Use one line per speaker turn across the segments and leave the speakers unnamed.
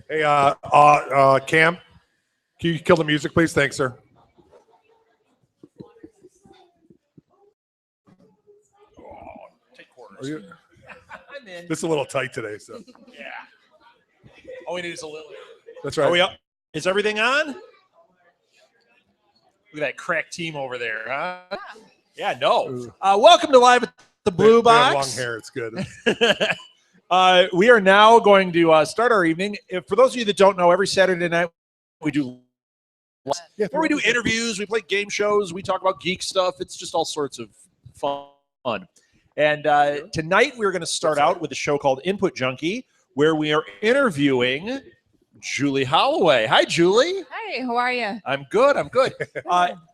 Hey, Cam, can you kill the music, please? Thanks, sir.
Take quarters.
I'm in. This is a little tight today, so.
Yeah. All we need is a little.
That's right.
Are we up? Is everything on? Look at that crack team over there, huh? Yeah, no. Welcome to Live at the Blue Box.
They have long hair. It's good.
We are now going to start our evening. For those of you that don't know, every Saturday night we do interviews, we play game shows, we talk about geek stuff. It's just all sorts of fun. And tonight we're going to start out with a show called Input Junkie, where we are interviewing Julie Holloway. Hi, Julie.
Hi, how are you?
I'm good.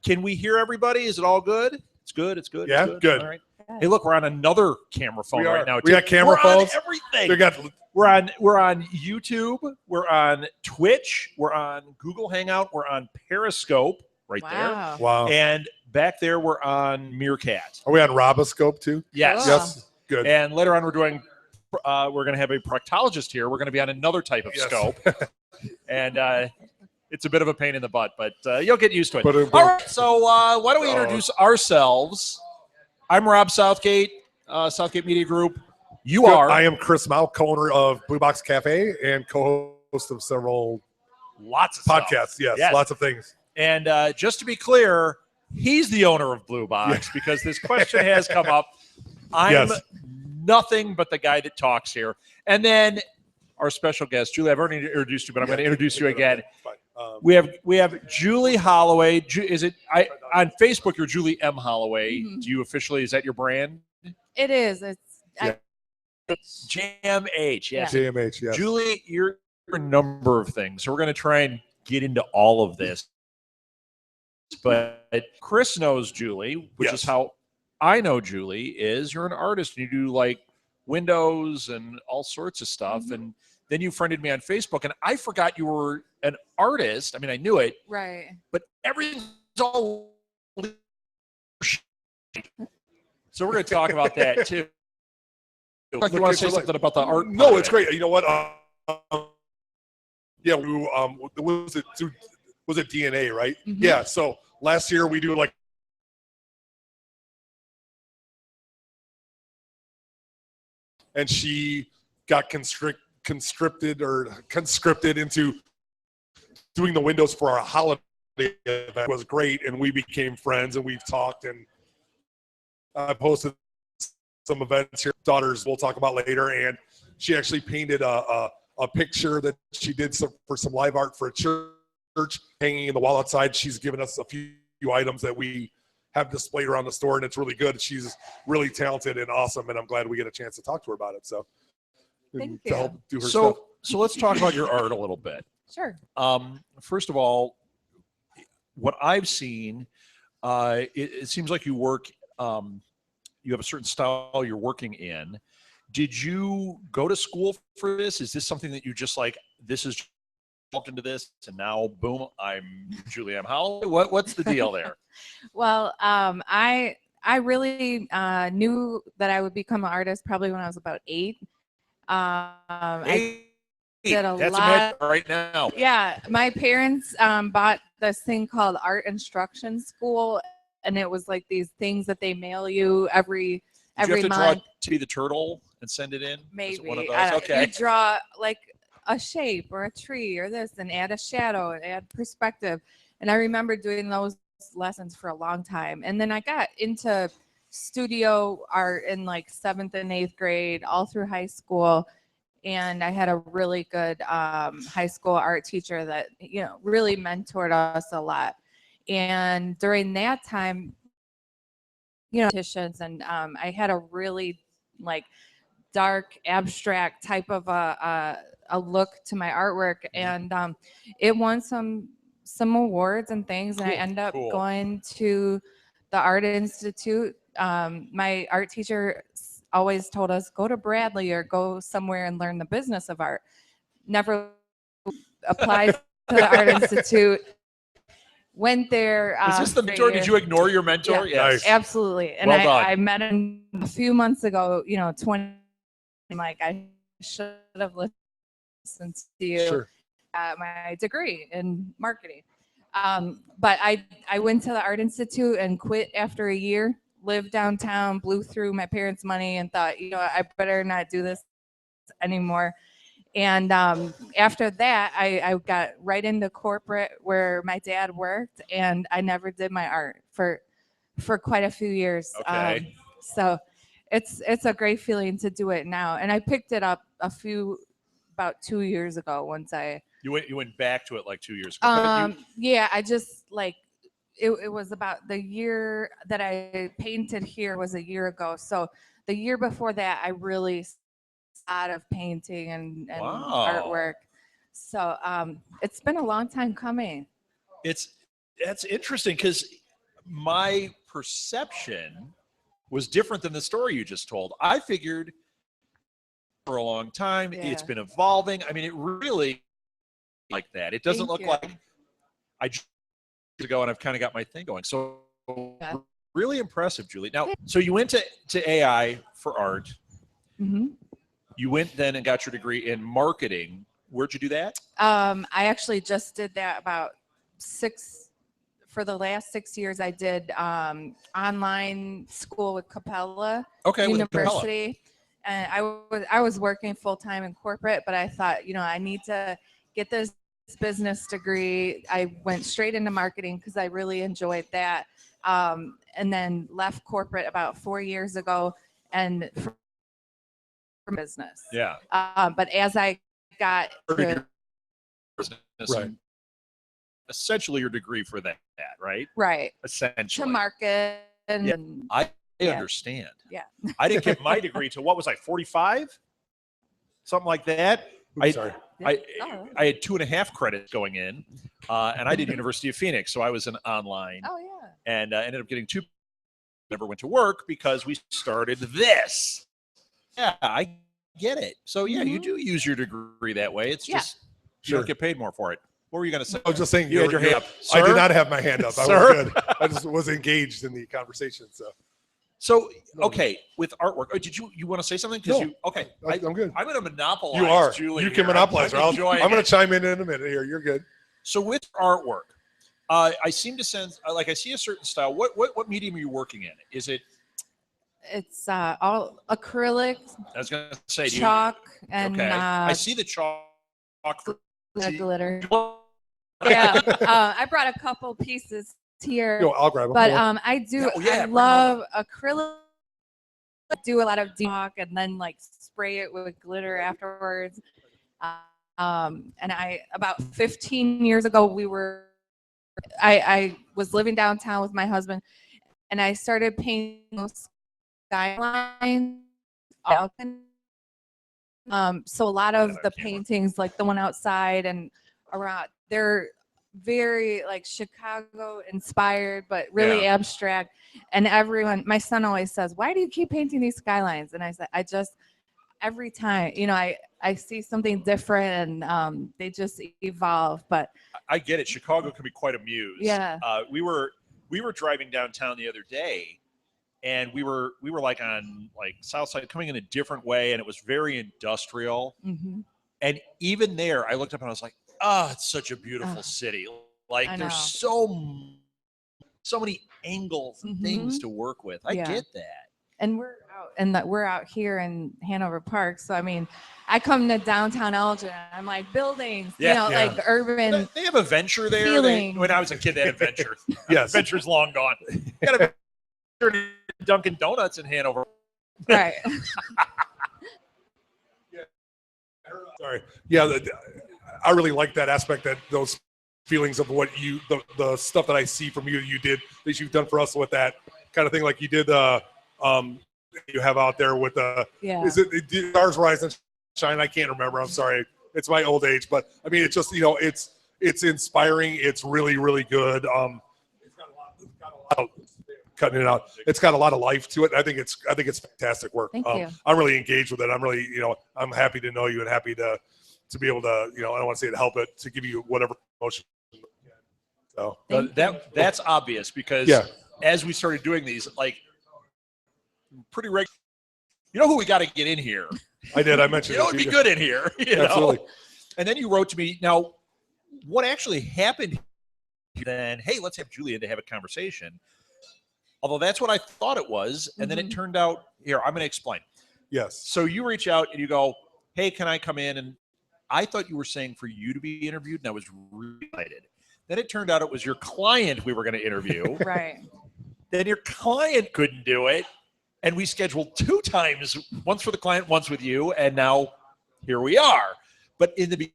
Can we hear everybody? Is it all good? It's good.
Yeah,
it's
good.
All right. Hey, look, we're on another camera phone right now.
We got camera phones.
Everything. We're on YouTube. We're on Twitch. We're on Google Hangout. We're on Periscope there.
Wow.
And back there, we're on Meerkat.
Are we on Roboscope too?
Yes.
Cool.
Yes. Good.
And later on, we're going to have a proctologist here. We're going to be on another type of scope. And it's a bit of a pain in the butt, but you'll get used to it. All right. So why don't we introduce ourselves? I'm Rob Southgate, Southgate Media Group.
I am Chris Mao, co-owner of Blue Box Cafe and co-host of
lots of
podcasts. Yes, lots of things.
And just to be clear, he's the owner of Blue Box because this question has come up. I'm nothing but the guy that talks here. And then our special guest, Julie, I've already introduced you, but I'm going to introduce you again. We have Julie Holloway. On Facebook? You're Julie M. Holloway.
Mm-hmm.
Do you officially? Is that your brand?
It is. It's
JMH. Yes.
JMH. Yes.
Julie, you're a number of things, so we're going to try and get into all of this. But Chris knows Julie, which is how I know Julie. Is you're an artist and you do like windows and all sorts of stuff, and then you friended me on Facebook, and I forgot you were an artist. I mean, I knew it,
right,
but everything's all. So we're going to talk about that too. You want to say something about the art?
No, it's great. You know what? Was it DNA, right?
Mm-hmm.
Yeah. So last year we do like. And she got conscripted into doing the windows for our holiday event. It was great, and we became friends, and we've talked, and I posted some events here. Daughters we'll talk about later, and she actually painted a picture that she did for some live art for a church hanging in the wall outside. She's given us a few items that we have displayed around the store, and it's really good. She's really talented and awesome, and I'm glad we get a chance to talk to her about it. So,
Thank
to
you.
help do her stuff.
So let's talk about your art a little bit.
Sure.
First of all, what I've seen, it seems like you work. You have a certain style you're working in. Did you go to school for this? Is this something that you just like? This is jumped into this, and now boom, I'm Julie M. Holloway. What's the deal there?
Well, I really knew that I would become an artist probably when I was about 8. I did a lot
right now.
Yeah, my parents bought this thing called Art Instruction School, and it was like these things that they mail you every
Did you have to
month.
draw to be the turtle and send it in?
Maybe.
Was it one of
I
those?
don't-
Okay.
You draw like a shape or a tree or this, and add a shadow and add perspective. And I remember doing those lessons for a long time. And then I got into studio art in like 7th and 8th grade, all through high school. And I had a really good high school art teacher that, really mentored us a lot. And during that time, competitions, and I had a really like dark, abstract type of a look to my artwork, and it won some awards and things. And I ended up going to the Art Institute. My art teacher always told us, go to Bradley or go somewhere and learn the business of art. Never applied to the Art Institute. Went there.
Is this the mentor? Did you ignore your mentor?
Yeah,
Yes.
absolutely. And I met him a few months ago, 20. I'm like, I should have listened to you.
Sure.
my degree in marketing. But I went to the Art Institute and quit after a year, lived downtown, blew through my parents' money and thought, I better not do this anymore. And after that, I got right into corporate where my dad worked, and I never did my art for quite a few years.
Okay.
So it's a great feeling to do it now. And I picked it up about 2 years ago once
You went back to it like 2 years ago.
yeah, I just like it was about the year that I painted here was a year ago. So the year before that, I really out of painting and
Wow.
artwork. So it's been a long time coming.
That's interesting because my perception was different than the story you just told. I figured for a long time it's been evolving. I mean, it really like that. It doesn't look like I just ago and I've kind of got my thing going. So really impressive, Julie. Now, so you went to AI for art.
Mm-hmm.
You went then and got your degree in marketing. Where'd you do that?
I actually just did that about for the last 6 years. I did online school with Capella University. And I was working full time in corporate, but I thought, I need to get this business degree. I went straight into marketing because I really enjoyed that. And then left corporate about 4 years ago and for business.
Yeah.
But as I got to
business,
right.
Essentially your degree for that, right?
Right.
Essentially.
To market. And
I understand.
Yeah.
I didn't get my degree till what was I, 45? Something like that.
Sorry.
I had 2.5 credits going in, and I did University of Phoenix, so I was an online.
Oh yeah.
And ended up getting 2. Never went to work because we started this. Yeah, I get it. So yeah, you do use your degree that way. It's just you don't get paid more for it. What were you going to say?
I was just saying
you had your hand up.
I did not have my hand up. I was good. I just was engaged in the conversation.
So okay, with artwork, did you want to say something?
No,
I'm
good.
I'm going to monopolize.
You are.
Julie.
You can monopolize. I'm going to chime in a minute here. You're good.
So with artwork, I seem to sense like I see a certain style. What medium are you working in? Is it?
It's all acrylic.
I was going to say
chalk and.
Okay. I see the chalk.
Glitter. Yeah, I brought a couple pieces here.
I'll grab them.
But I do. I love acrylic. I do a lot of chalk and then like spray it with glitter afterwards. And about 15 years ago, I was living downtown with my husband, and I started painting those skylines. So a lot of the paintings, like the one outside and around, they're very like Chicago inspired, but really abstract. And my son always says, "Why do you keep painting these skylines?" And I said, every time, I see something different, and they just evolve. But
I get it. Chicago can be quite amused.
Yeah.
We were driving downtown the other day, and we were like on like South Side, coming in a different way, and it was very industrial.
Mm-hmm.
And even there, I looked up and I was like, it's such a beautiful city. Like there's so many angles and things to work with. I get that.
And we're out here in Hanover Park. So I mean, I come to downtown Elgin, I'm like buildings, like urban.
They have a venture there. When I was a kid, they had a venture.
Yes.
Venture's long gone. You got a venture in Dunkin' Donuts in Hanover.
Right.
Sorry. Yeah, I really like that aspect, that those feelings of what the stuff that I see from you that you've done for us with that kind of thing, like you did you have out there with is it Stars Rise and Shine? I can't remember. I'm sorry. It's my old age, but I mean, it's just, it's inspiring. It's really, really good. It's got a lot of cutting it out. It's got a lot of life to it. I think it's fantastic work.
Thank you.
I'm really engaged with it. I'm really, I'm happy to know you and happy to be able to, I don't want to say to help it, to give you whatever promotion. So
that's obvious because as we started doing these, like pretty regular, who we got to get in here.
I did. I mentioned
it would be good in here.
Absolutely.
And then you wrote to me. Now, what actually happened then, hey, let's have Julie in to have a conversation. Although that's what I thought it was. And then it turned out, here, I'm going to explain.
Yes.
So you reach out and you go, hey, can I come in? And I thought you were saying for you to be interviewed, and I was really excited. Then it turned out it was your client we were going to interview.
Right.
Then your client couldn't do it. And we scheduled 2 times, once for the client, once with you. And now here we are. But in the beginning,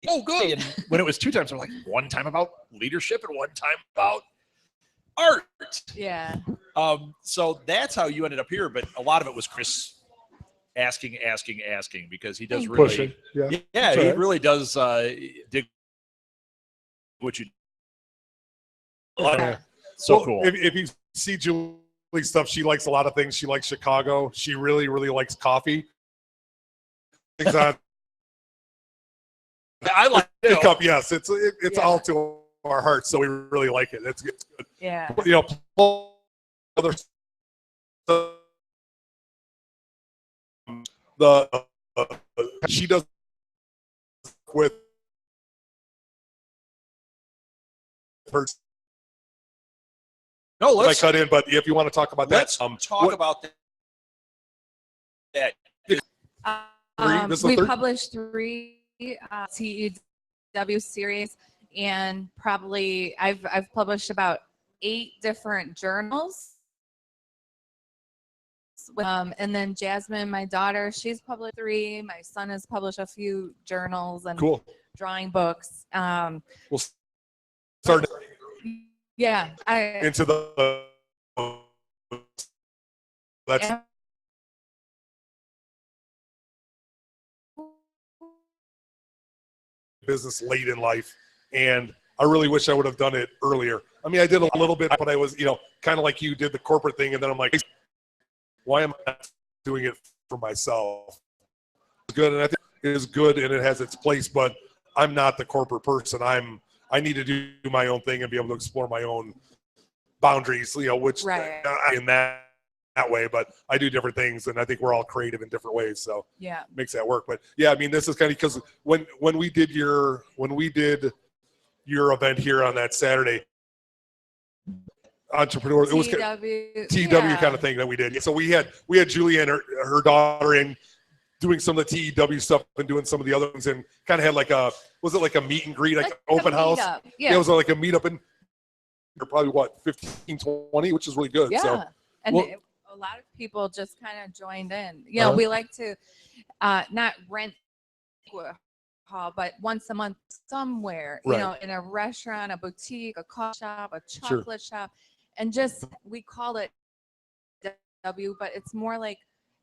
oh, good. And when it was 2 times, I'm like, one time about leadership and one time about art.
Yeah.
So that's how you ended up here. But a lot of it was Chris asking, because he does really
pushing.
Yeah, he really does dig what you do. So cool.
If you see Julie's stuff, she likes a lot of things. She likes Chicago. She really, really likes coffee. Exactly.
I like it.
Cup, yes, it's all to our hearts, so we really like it. It's good.
Yeah.
You know, other she does with her.
No, let's
I cut in, but if you want to talk about
let's
that,
talk about that.
We published 3 TEW series, and probably I've published about 8 different journals. And then Jasmine, my daughter, she's published 3. My son has published a few journals and drawing books.
We'll start.
Yeah,
into the that's business late in life, and I really wish I would have done it earlier. I mean, I did a little bit, but I was, kind of like you did the corporate thing, and then I'm like, why am I not doing it for myself? It's good, and I think it is good, and it has its place, but I'm not the corporate person. I need to do my own thing and be able to explore my own boundaries, which in that way, but I do different things, and I think we're all creative in different ways, so
yeah,
makes that work. But yeah, I mean, this is kind of because when we did your event here on that Saturday, entrepreneur, it was TW kind of thing that we did. So we had Julie and her daughter in doing some of the TEW stuff and doing some of the other things, and kind of had like was it like a meet and greet, like open house? Yeah, it was like a meetup, and probably 15, 20, which is really good.
Yeah,
so,
and a lot of people just kind of joined in. We like to not rent hall, but once a month somewhere, in a restaurant, a boutique, a coffee shop, a chocolate shop, and just we call it W, but it's more like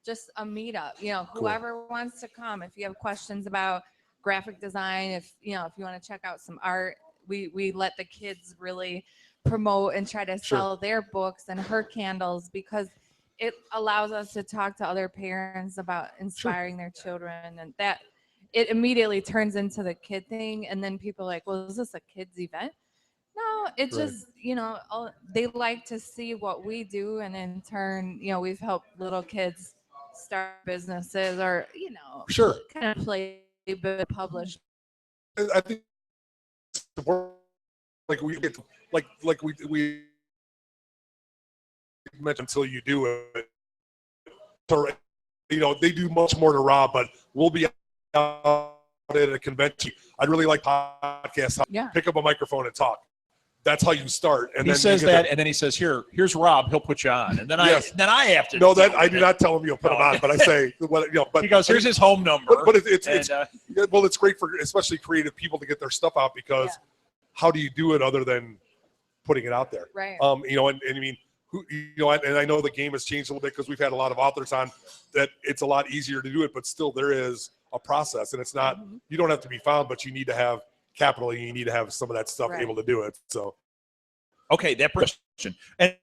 just a meetup. Whoever wants to come. If you have questions about graphic design, if you want to check out some art, we let the kids really promote and try to sell their books and her candles, because it allows us to talk to other parents about inspiring their children, and that it immediately turns into the kid thing. And then people are like, well, is this a kids event? No, it just, they like to see what we do. And in turn, we've helped little kids start businesses or, kind of play a bit publish.
I think like we get like we mentioned until you do it. So, they do much more to Rob, but we'll be out at a convention. I'd really like podcasts. Pick up a microphone and talk. That's how you start. And
he
then
says that, and then he says, "Here's Rob. He'll put you on." And then I have to.
No, that I do not tell him you'll put him on, but I say, but
he goes, "Here's his home number."
But it's great for especially creative people to get their stuff out, because how do you do it other than putting it out there?
Right.
And I mean, and I know the game has changed a little bit because we've had a lot of authors on that. It's a lot easier to do it, but still there is a process, and it's not. You don't have to be found, but you need to have capital, and you need to have some of that stuff able to do it. So,
okay, that question. And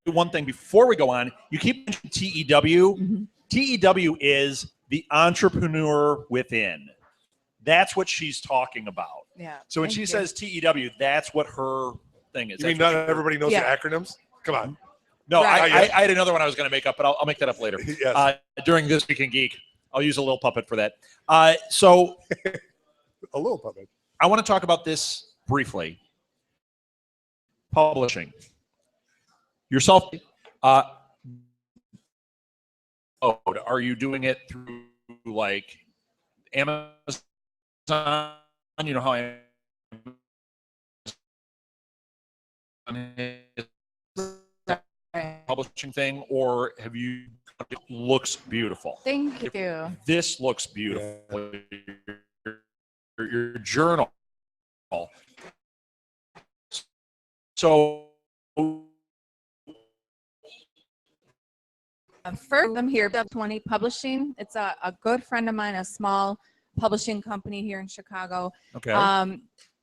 one thing before we go on, you keep mentioning TEW. TEW is the entrepreneur within. That's what she's talking about.
Yeah.
So when she says TEW, that's what her thing is.
You mean not everybody knows the acronyms? Come on.
No, I had another one I was going to make up, but I'll make that up later.
Yes.
During This Week in Geek, I'll use a little puppet for that. So
A little puppet.
I want to talk about this briefly. Publishing. Yourself, are you doing it through like Amazon? You know how publishing thing, or have you? It looks beautiful.
Thank you.
This looks beautiful. Yeah. Your journal. So.
First, I'm here at 20 Publishing. It's a good friend of mine, a small publishing company here in Chicago.
Okay.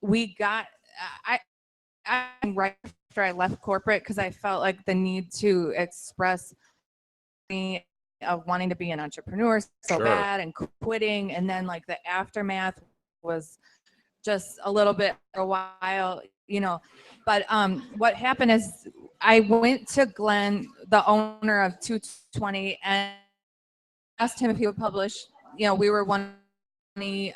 Right after I left corporate, because I felt like the need to express me of wanting to be an entrepreneur so bad and quitting, and then like the aftermath was just a little bit for a while, you know. But what happened is I went to Glenn, the owner of 220, and asked him if he would publish. You know, we were one of the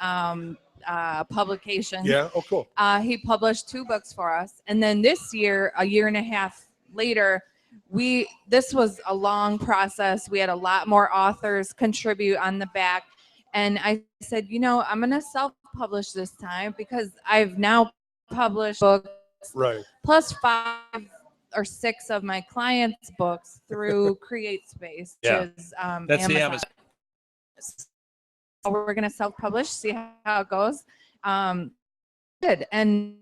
publications.
Yeah. Oh, cool.
He published 2 books for us, and then this year, a year and a half later, this was a long process. We had a lot more authors contribute on the back, and I said, you know, I'm gonna self-publish this time because I've now published books,
right,
plus 5 or 6 of my clients' books through CreateSpace, which is
that's
Amazon.
the Amazon.
So we're gonna self-publish, see how it goes. Good. And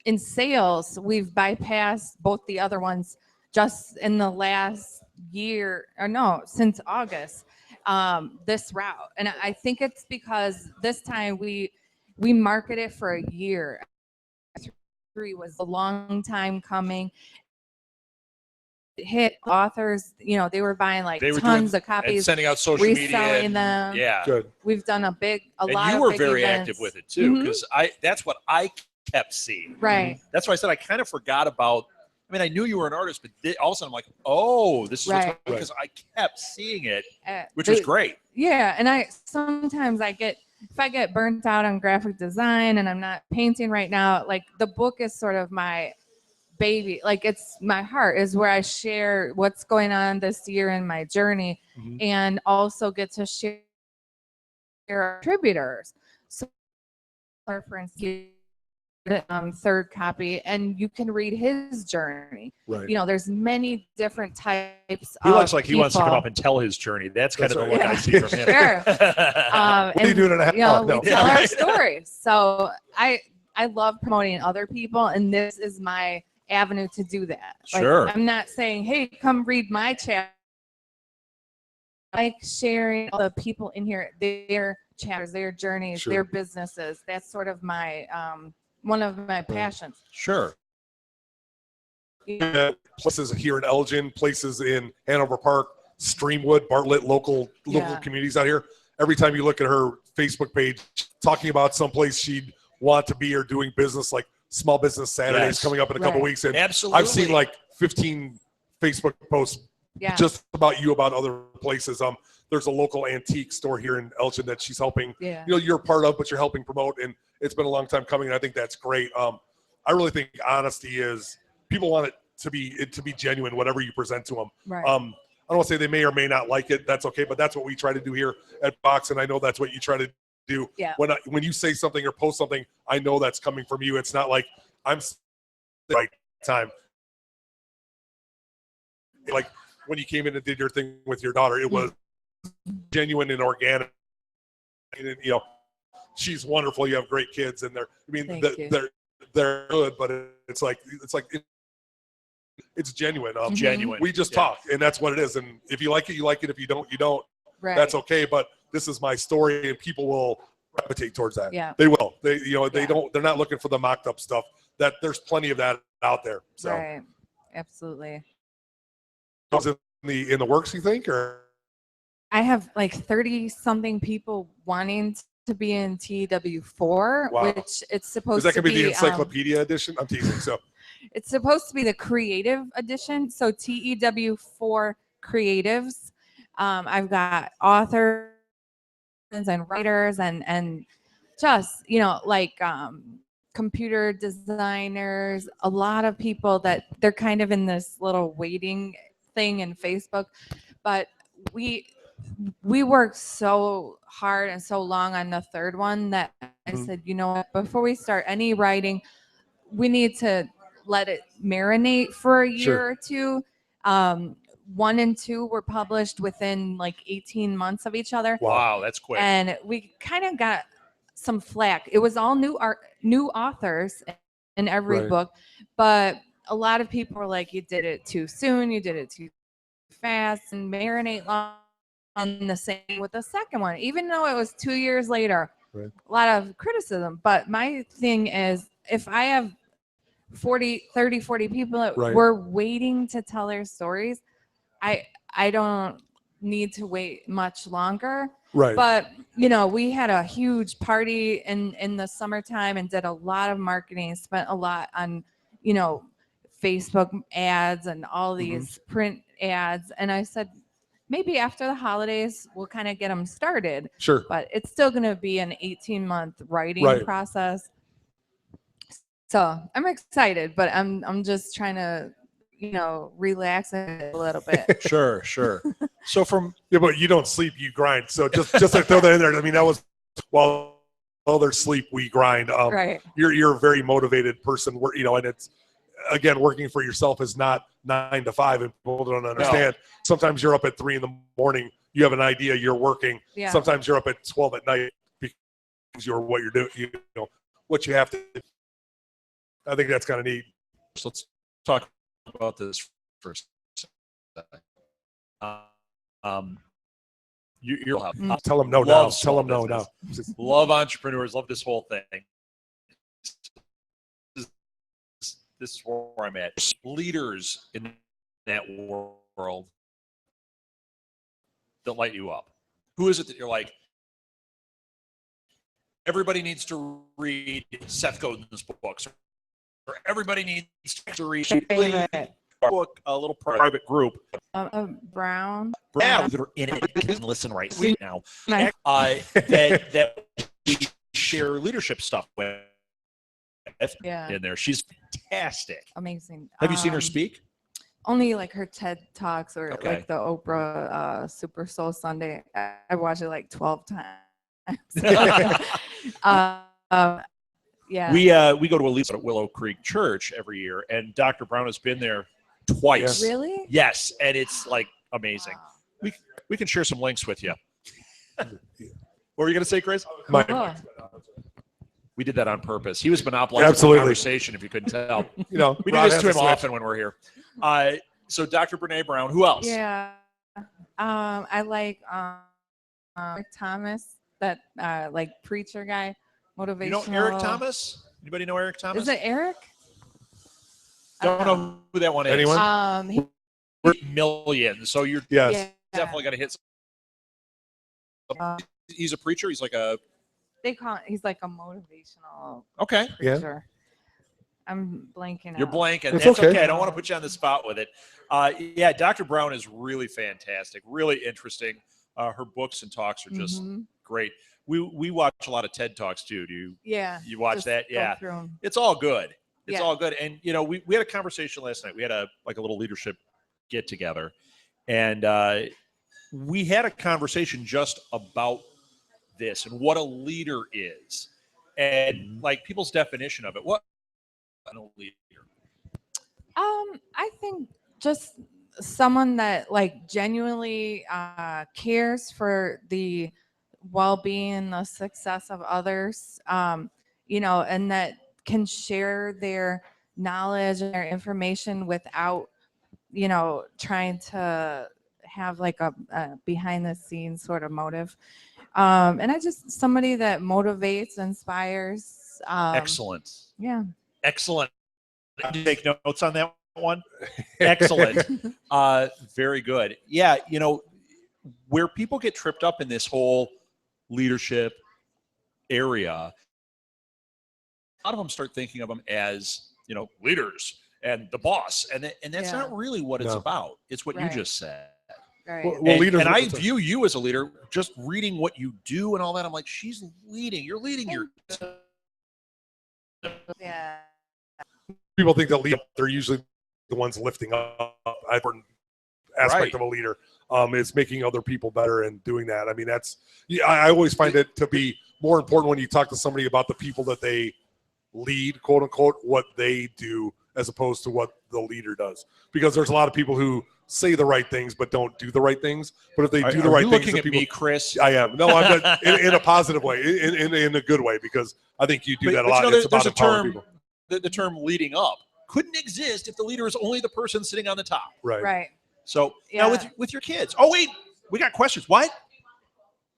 in sales, we've bypassed both the other ones just in the last year, or no, since August, this route. And I think it's because this time we marketed for a year. 3 was a long time coming. Hit authors, you know, they were buying like tons of copies,
sending out social media,
reselling them.
Yeah,
good.
We've done a lot.
And you
of
were
big
very
events.
active with it too, because that's what I kept seeing.
Right.
That's why I said I kind of forgot about. I mean, I knew you were an artist, but all of a sudden I'm like, oh, this is what's because I kept seeing it, which was great.
Yeah, and sometimes if I get burnt out on graphic design and I'm not painting right now, like the book is sort of my baby, like it's my heart, is where I share what's going on this year in my journey, and also get to share contributors. So, for instance, 3rd copy, and you can read his journey.
Right.
You know, there's many different types.
He looks like he wants to come up and tell his journey. That's kind of the look I see from him.
Sure.
What are you doing in a half?
You know, we tell our stories. So I love promoting other people, and this is my avenue to do that. Like,
sure.
I'm not saying, hey, come read my chapter. I like sharing all the people in here, their chapters, their journeys, their businesses. That's sort of my one of my passions.
Sure.
Yeah. Places here in Elgin, places in Hanover Park, Streamwood, Bartlett, local communities out here. Every time you look at her Facebook page, talking about someplace she'd want to be or doing business, like Small Business Saturdays coming up in a couple weeks, and
absolutely,
I've seen like 15 Facebook posts just about you, about other places. There's a local antique store here in Elgin that she's helping. You know, you're a part of, but you're helping promote, and it's been a long time coming, and I think that's great. I really think honesty is, people want it to be genuine, whatever you present to them.
Right.
I don't want to say they may or may not like it. That's okay, but that's what we try to do here at Box, and I know that's what you try to do.
Yeah.
When you say something or post something, I know that's coming from you. It's not like I'm the right time. Like when you came in and did your thing with your daughter, it was genuine and organic. And, you know, she's wonderful. You have great kids, and they're good, but it's like it's genuine.
Genuine.
We just talk, and that's what it is. And if you like it, you like it. If you don't, you don't.
Right.
That's okay. But this is my story, and people will gravitate towards that.
Yeah.
They will. They're not looking for the mocked up stuff. That there's plenty of that out there. So.
Right. Absolutely.
Was it in the works, you think, or?
I have like 30 something people wanting to be in TEW4, which it's supposed to be.
Is that going to be the encyclopedia edition? I'm teasing. So
it's supposed to be the creative edition. So TEW4 creatives. I've got authors and writers and just, like computer designers, a lot of people that they're kind of in this little waiting thing in Facebook. But we worked so hard and so long on the third one that I said, you know what, before we start any writing, we need to let it marinate for a year or two. 1 and 2 were published within like 18 months of each other.
Wow, that's quick.
And we kind of got some flack. It was all new authors in every book, but a lot of people were like, you did it too soon, you did it too fast, and marinate long. And the same with the second one, even though it was 2 years later. A lot of criticism. But my thing is, if I have 40 people that were waiting to tell their stories, I don't need to wait much longer. But we had a huge party in the summertime and did a lot of marketing, spent a lot on Facebook ads and all these print ads. And I said, maybe after the holidays we'll kind of get them started. But it's still going to be an 18-month writing process. So I'm excited, but I'm just trying to relax a little bit.
Sure. So
but you don't sleep, you grind. So just to throw that in there. I mean, that was while others sleep, we grind. You're a very motivated person. And it's, again, working for yourself is not 9 to 5, and people don't understand. No. Sometimes you're up at 3 a.m. You have an idea, you're working. Sometimes you're up at 12 at night because you're what you're doing. What you have to. I think that's kind of neat.
So let's talk about this first. You'll have
tell them no now. Tell them no now.
Love entrepreneurs. Love this whole thing. This is where I'm at. Leaders in that world that light you up. Who is it that you're like, everybody needs to read Seth Godin's books, or everybody needs to read a book, a little private group.
Brown.
Yeah, that are in it. You can listen right now. That we share leadership stuff with. In there. She's fantastic.
Amazing.
Have you seen her speak?
Only like her TED Talks or like the Oprah Super Soul Sunday. I watched it like 12 times. Yeah.
We go to Elisa at Willow Creek Church every year, and Dr. Brown has been there twice.
Really?
Yes, and it's like amazing. Wow. We can share some links with you. What were you going to say, Chris? We did that on purpose. He was monopolizing the conversation, if you couldn't tell. We do this to him often when we're here. So Dr. Brene Brown, who else?
Yeah. I like Eric Thomas, that like preacher guy, motivational.
You know Eric Thomas? Anybody know Eric Thomas?
Is it Eric?
Don't know who that one is.
Anyone?
Millions. So you're definitely going to hit he's a preacher. He's like a...
he's like a motivational
preacher.
Yeah. I'm blanking.
You're blanking. That's okay. I don't want to put you on the spot with it. Dr. Brown is really fantastic, really interesting. Her books and talks are just great. We watch a lot of TED Talks too. Do you watch that? Yeah. It's all good. It's all good. And we had a conversation last night. We had a little leadership get together, and we had a conversation just about this and what a leader is, and like people's definition of it. What a leader?
I think just someone that like genuinely cares for the well-being and the success of others, and that can share their knowledge and their information without trying to have like a behind the scenes sort of motive. And I just somebody that motivates, inspires.
Excellent.
Yeah.
Excellent. Did you take notes on that one? Excellent. Very good. Yeah. Where people get tripped up in this whole leadership area, a lot of them start thinking of them as, leaders and the boss. And that's not really what it's about. It's what you just said.
Right.
Well, leaders,
and I view you as a leader, just reading what you do and all that. I'm like, she's leading. You're leading your.
Yeah.
People think that they're usually the ones lifting up. Important aspect of a leader is making other people better and doing that. I mean, I always find it to be more important when you talk to somebody about the people that they lead, quote unquote, what they do as opposed to what the leader does. Because there's a lot of people who say the right things but don't do the right things. But if they do the right things,
looking at me, Chris?
I am. No, I'm not, in a positive way, in a good way, because I think you do that a lot. It's about empowering people.
The term leading up couldn't exist if the leader is only the person sitting on the top.
Right.
So now with your kids. Oh wait, we got questions. What?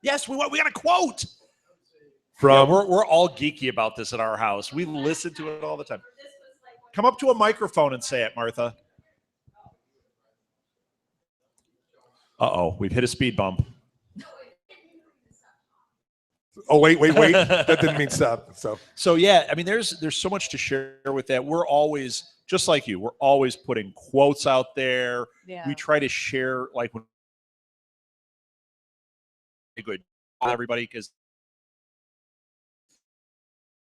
Yes, we got a quote. We're all geeky about this at our house. We listen to it all the time. Come up to a microphone and say it, Martha. Uh-oh, we've hit a speed bump.
Oh, wait. That didn't mean stop.
So yeah, I mean, there's so much to share with that. We're always, just like you, we're always putting quotes out there.
Yeah.
We try to share, like, when good everybody, because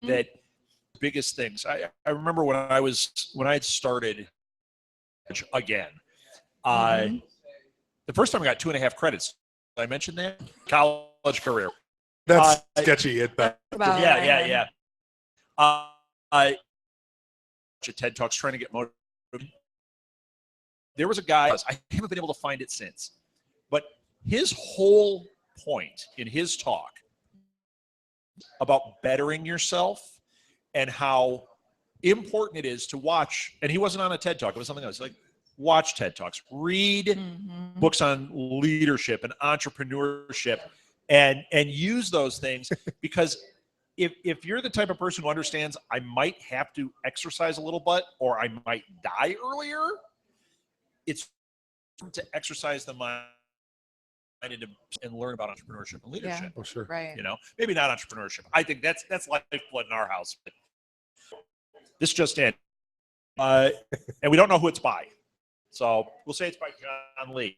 that biggest things. I remember when I had started again, the first time I got 2.5 credits. Did I mention that? College career.
That's sketchy at best.
Yeah. TED Talks trying to get motivated. There was a guy, I haven't been able to find it since, but his whole point in his talk about bettering yourself and how important it is to watch, and he wasn't on a TED Talk, it was something else, like watch TED Talks, read books on leadership and entrepreneurship, and use those things, because if you're the type of person who understands I might have to exercise a little bit or I might die earlier, it's to exercise the mind and learn about entrepreneurship and leadership.
Yeah.
Oh, sure.
Right.
You know, maybe not entrepreneurship. I think that's lifeblood in our house. This just in, and we don't know who it's by, so we'll say it's by John Lee.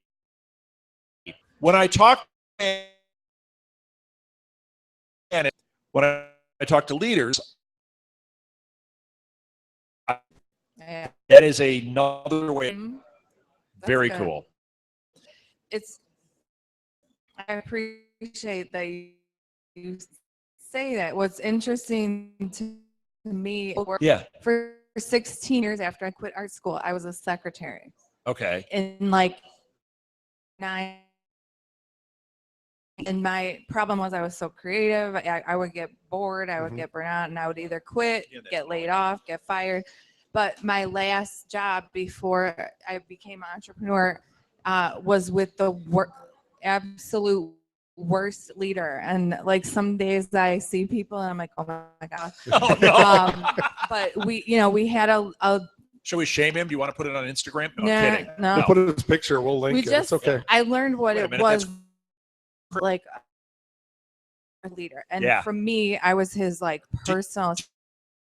When I talk to leaders, that is another way. Very cool.
I appreciate that you say that. What's interesting to me, for 16 years after I quit art school, I was a secretary.
Okay.
And like 9. And my problem was I was so creative. I would get bored. I would get burnt out, and I would either quit, get laid off, get fired. But my last job before I became an entrepreneur was with the absolute worst leader. And like some days I see people and I'm like, oh my God.
Oh, no.
But we had a
Shall we shame him? Do you want to put it on Instagram? No,
nah,
I'm kidding.
No.
We'll put it in his picture. We'll link it. It's okay.
I learned what it was like a leader. And for me, I was his like personal.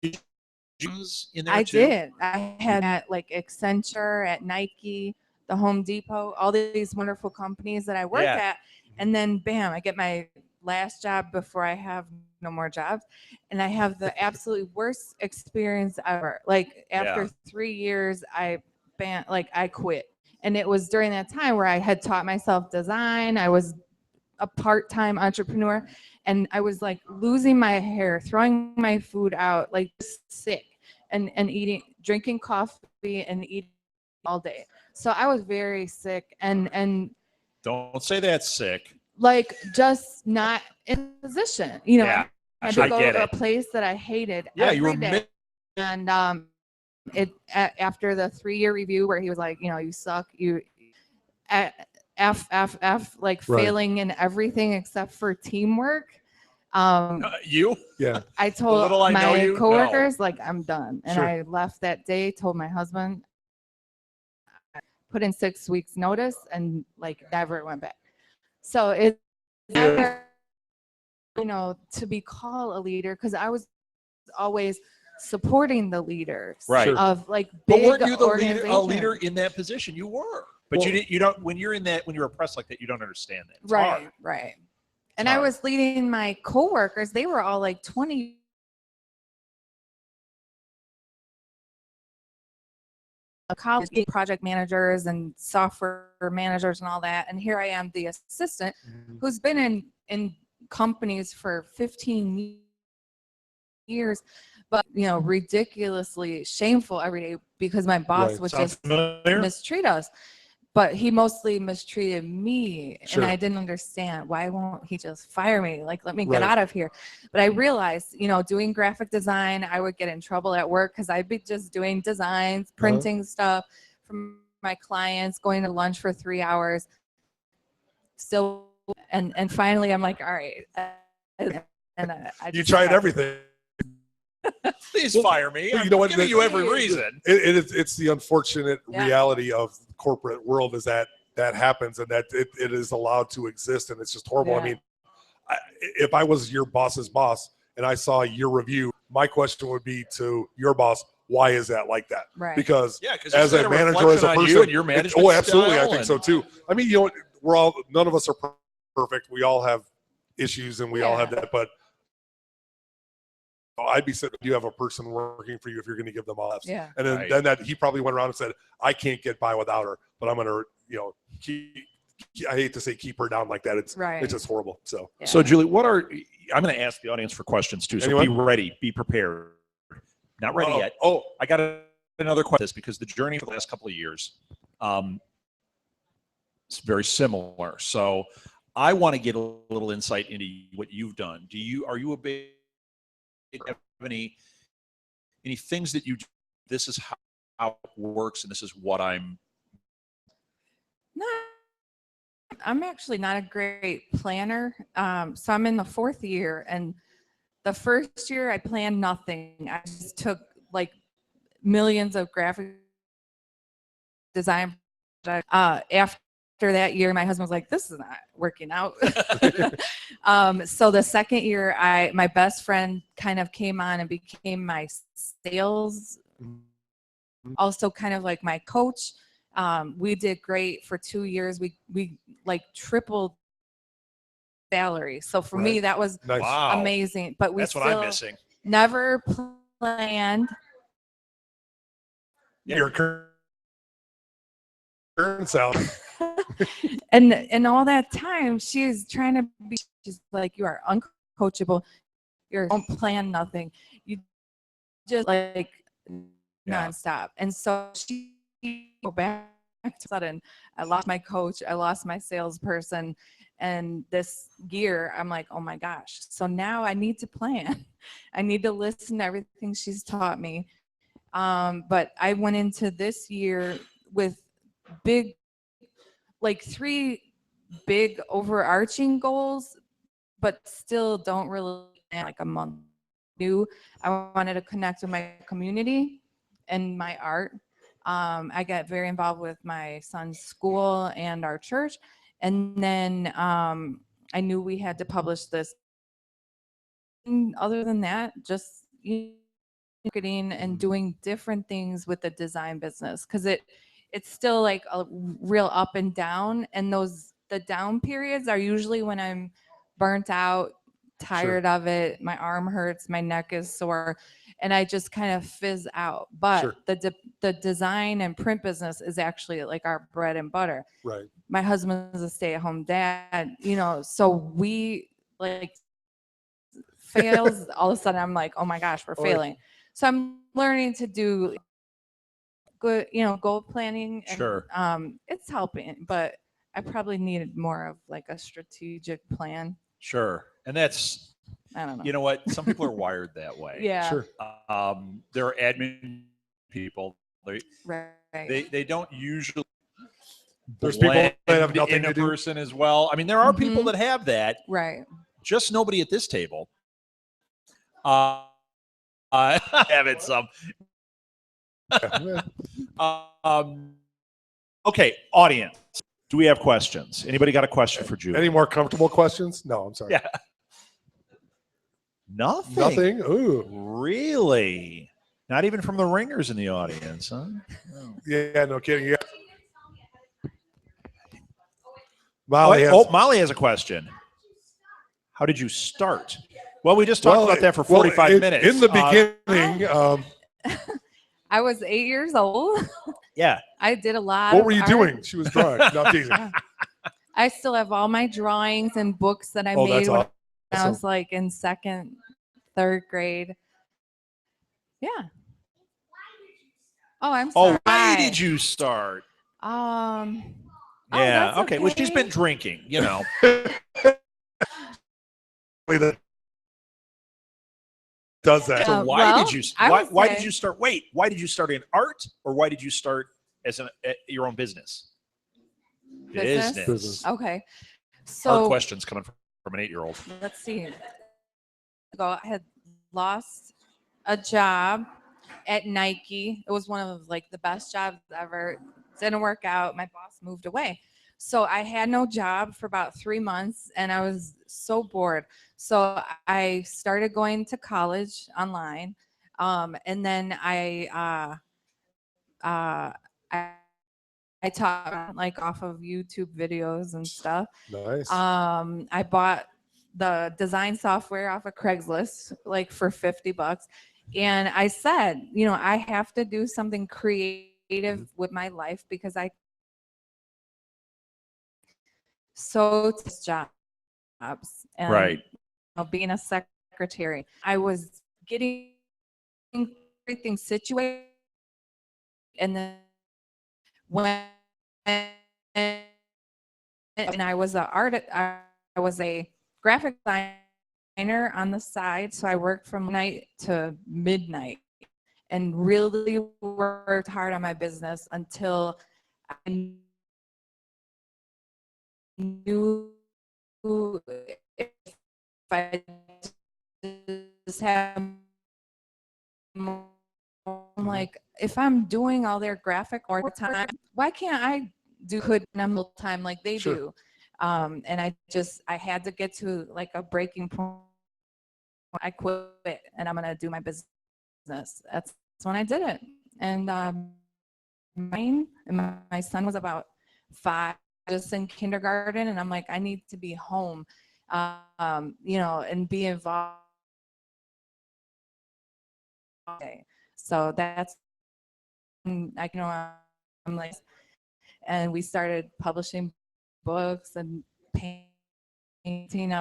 In there
I
too?
did. I had at like Accenture, at Nike, the Home Depot, all these wonderful companies that I worked at. And then bam, I get my last job before I have no more jobs. And I have the absolutely worst experience ever. Like after 3 years, I quit. And it was during that time where I had taught myself design. I was a part-time entrepreneur, and I was like losing my hair, throwing my food out, like sick, and drinking coffee and eating all day. So I was very sick, and
don't say that's sick.
Like just not in a position, you know.
Yeah,
I had to go to a place that I hated every day. And after the 3-year review where he was like, you suck, failing in everything except for teamwork. I told my coworkers, like, I'm done. And I left that day, told my husband, I put in 6 weeks notice, and like never went back. So it's never, to be called a leader, because I was always supporting the leaders of like big
but weren't you a leader in that position? You were. But
Well,
you don't when you're oppressed like that, you don't understand that. It's hard.
Right. And
hard.
I was leading my coworkers. They were all like 20 college project managers and software managers and all that. And here I am, the assistant, who's been in companies for 15 years, but ridiculously shameful every day because my boss would just mistreat us. But he mostly mistreated me, and I didn't understand, why won't he just fire me? Like, let me get out of here. But I realized, doing graphic design, I would get in trouble at work because I'd be just doing designs, printing stuff from my clients, going to lunch for 3 hours. Still, and finally, I'm like, all right. And I
you tried everything.
Please fire me.
Well,
I'm giving you every reason.
It's the unfortunate reality of the corporate world is that happens, and that it is allowed to exist, and it's just horrible. I mean, if I was your boss's boss and I saw your review, my question would be to your boss, why is that like that?
Right.
Because as a manager, as a person,
your management
absolutely,
style
I think so too. I mean, none of us are perfect. We all have issues, and we all have that, but I'd be sitting. You have a person working for you if you're going to give them all F's.
Yeah.
And then that he probably went around and said, I can't get by without her, but I'm going to, I hate to say keep her down like that. It's just horrible. So,
So Julie, I'm going to ask the audience for questions too. So be ready, be prepared. Not ready yet. Oh, I got another question because the journey for the last couple of years, it's very similar. So I want to get a little insight into what you've done. Are you a big, have any things that you do, this is how it works and this is what I'm
actually not a great planner. So I'm in the 4th year, and the first year I planned nothing. I just took like millions of graphic design after that year, my husband was like, this is not working out. So the second year, my best friend kind of came on and became my sales, also kind of like my coach. We did great for 2 years. We like tripled salary. So for me, that was amazing. But that's what I'm missing. Never planned.
Your current salary.
and all that time she's trying to be, she's like, you are uncoachable, you don't plan nothing, you just like nonstop. And so she go back to sudden, I lost my coach, I lost my salesperson, and this year I'm like, oh my gosh, so now I need to plan. I need to listen to everything she's taught me. But I went into this year with big, like 3 big overarching goals, but still don't really like a month. I wanted to connect with my community and my art. I got very involved with my son's school and our church. And then I knew we had to publish this. And other than that, just marketing and doing different things with the design business, because it's still like a real up and down, and the down periods are usually when I'm burnt out, tired of it, my arm hurts, my neck is sore, and I just kind of fizz out. But the design and print business is actually like our bread and butter.
Right.
My husband's a stay-at-home dad, so we like fails. All of a sudden I'm like, oh my gosh, we're failing. So I'm learning to do good, goal planning. And, it's helping, but I probably needed more of like a strategic plan.
Sure. And that's,
I don't know.
You know what? Some people are wired that way.
Yeah.
Sure.
There are admin people. They don't usually.
There's people that have nothing
in
to
a
do.
person as well. I mean, there are people that have that.
Right.
Just nobody at this table. I have it some. Okay, audience. Do we have questions? Anybody got a question for Julie?
Any more comfortable questions? No, I'm sorry.
Yeah. Nothing.
Nothing. Ooh.
Really? Not even from the ringers in the audience, huh?
Yeah, no kidding. Yeah.
Molly has a question. How did you start? Well, we just talked about that for 45 minutes.
In the beginning,
I was 8 years old.
Yeah.
I did a lot.
What were you doing? She was drawing. No, teasing.
I still have all my drawings and books that I made when I was like in second, third grade. Yeah. Oh, I'm sorry.
Oh, why did you start? Yeah. Okay. Well, she's been drinking, you know.
Does that?
So why did you start? Wait, why did you start in art, or why did you start as your own business?
Business. Okay. So
hard questions coming from an 8-year-old.
Let's see. I had lost a job at Nike. It was one of like the best jobs ever. Didn't work out. My boss moved away. So I had no job for about 3 months and I was so bored. So I started going to college online. And then I taught like off of YouTube videos and stuff.
Nice.
I bought the design software off of Craigslist like for $50. And I said, you know, I have to do something creative with my life because I jobs and
right.
You know, being a secretary. I was getting everything situated, and then when I was I was a graphic designer on the side, so I worked from night to midnight and really worked hard on my business until I knew if I just have like if I'm doing all their graphic art time, why can't I do good number time like they do? And I had to get to like a breaking point. I quit and I'm gonna do my business. That's when I did it. And my son was about 5, just in kindergarten, and I'm like, I need to be home, you know, and be involved. So that's I'm like, and we started publishing books and painting.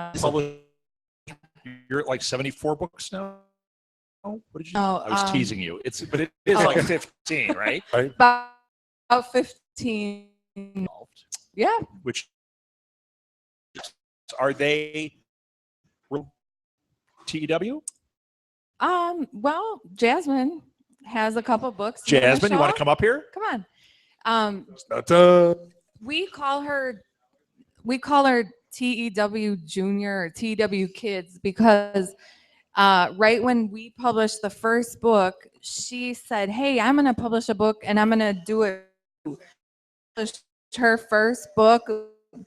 You're at like 74 books now. What did you?
Oh,
I was teasing you. But it is like 15, right?
About 15. Yeah.
Which are they? TEW?
Well, Jasmine has a couple books.
Jasmine, you want to come up here?
Come on. We call her TEW Junior or TEW Kids because right when we published the first book, she said, "Hey, I'm going to publish a book and I'm going to do it." Her first book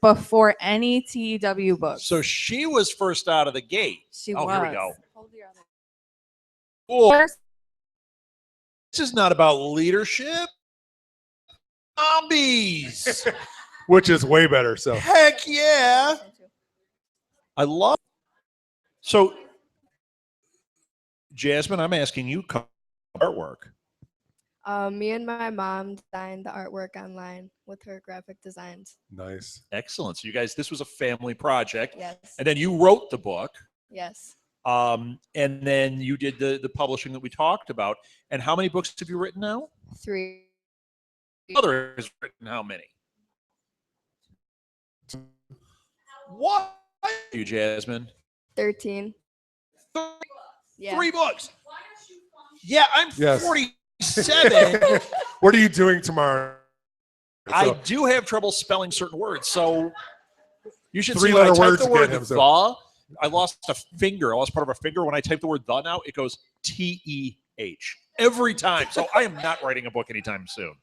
before any TEW book.
So she was first out of the gate.
She was.
Here we go. Cool. This is not about leadership. Zombies.
Which is way better. So
heck yeah. I love. So, Jasmine, I'm asking you artwork.
Me and my mom designed the artwork online with her graphic designs.
Nice.
Excellent. So you guys, this was a family project.
Yes.
And then you wrote the book.
Yes.
And then you did the publishing that we talked about. And how many books have you written now?
3.
Mother has written how many? What? You, Jasmine?
13.
3,
Yeah.
3 books. Yeah, I'm 47.
What are you doing tomorrow?
I do have trouble spelling certain words, so you should see
3-letter
when I type
words
the word
again,
the. I lost a finger. I lost part of a finger. When I type the word the now, it goes TEH every time. So I am not writing a book anytime soon.